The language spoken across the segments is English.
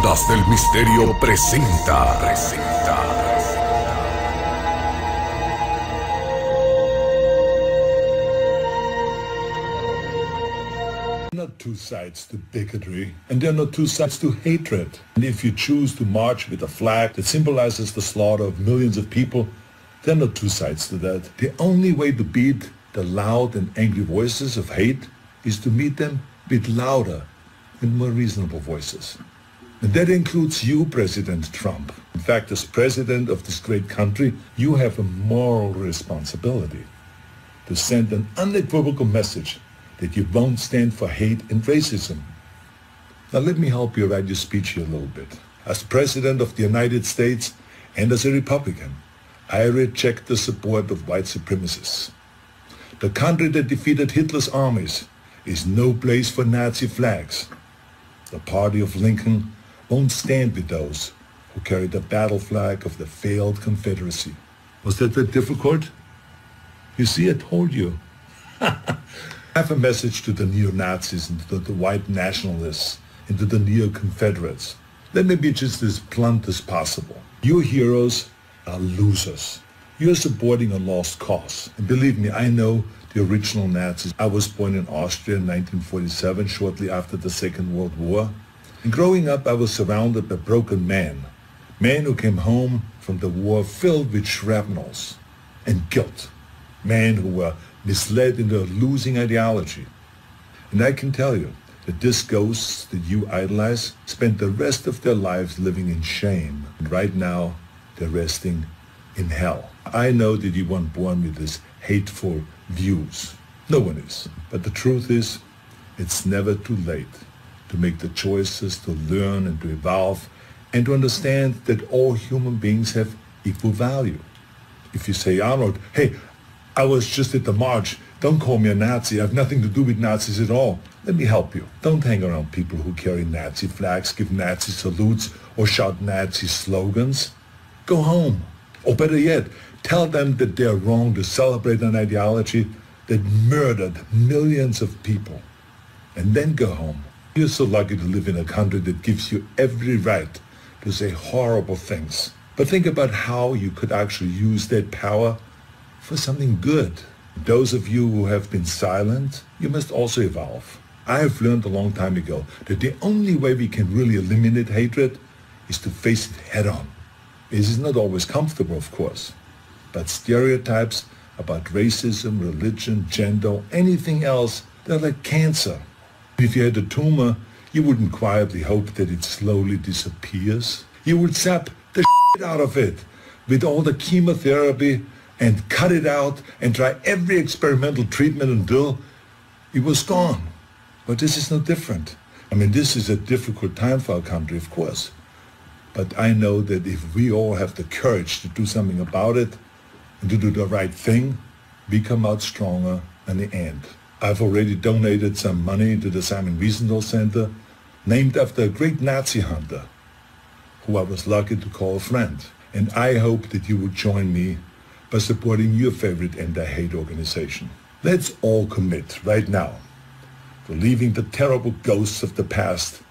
Ondas del Misterio presenta. There are not two sides to bigotry, and there are not two sides to hatred. And if you choose to march with a flag that symbolizes the slaughter of millions of people, there are not two sides to that. The only way to beat the loud and angry voices of hate is to meet them with louder and more reasonable voices. And that includes you, President Trump. In fact, as president of this great country, you have a moral responsibility to send an unequivocal message that you won't stand for hate and racism. Now let me help you write your speech here a little bit. As President of the United States and as a Republican, I reject the support of white supremacists. The country that defeated Hitler's armies is no place for Nazi flags. The party of Lincoln won't stand with those who carry the battle flag of the failed Confederacy. Was that very difficult? You see, I told you. I have a message to the neo-Nazis and to the white nationalists and to the neo-Confederates. Let me be just as blunt as possible. Your heroes are losers. You're supporting a lost cause. And believe me, I know the original Nazis. I was born in Austria in 1947, shortly after the Second World War. And growing up, I was surrounded by broken men who came home from the war filled with shrapnels and guilt, men who were misled into a losing ideology. And I can tell you that these ghosts that you idolize spent the rest of their lives living in shame. And right now, they're resting in hell. I know that you weren't born with these hateful views. No one is. But the truth is, it's never too late to make the choices, to learn and to evolve, and to understand that all human beings have equal value. If you say, Arnold, hey, I was just at the march, don't call me a Nazi, I have nothing to do with Nazis at all. Let me help you. Don't hang around people who carry Nazi flags, give Nazi salutes, or shout Nazi slogans. Go home. Or better yet, tell them that they're wrong to celebrate an ideology that murdered millions of people. And then go home. You're so lucky to live in a country that gives you every right to say horrible things. But think about how you could actually use that power for something good. Those of you who have been silent, you must also evolve. I have learned a long time ago that the only way we can really eliminate hatred is to face it head on. This is not always comfortable, of course, but stereotypes about racism, religion, gender, anything else, they're like cancer. If you had a tumor, you wouldn't quietly hope that it slowly disappears. You would sap the shit out of it with all the chemotherapy and cut it out and try every experimental treatment until it was gone. But this is no different. I mean, this is a difficult time for our country, of course. But I know that if we all have the courage to do something about it and to do the right thing, we come out stronger in the end. I've already donated some money to the Simon Wiesenthal Center, named after a great Nazi hunter, who I was lucky to call a friend. And I hope that you will join me by supporting your favorite anti-hate organization. Let's all commit right now to leaving the terrible ghosts of the past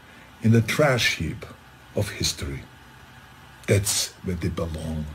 in the trash heap of history. That's where they belong.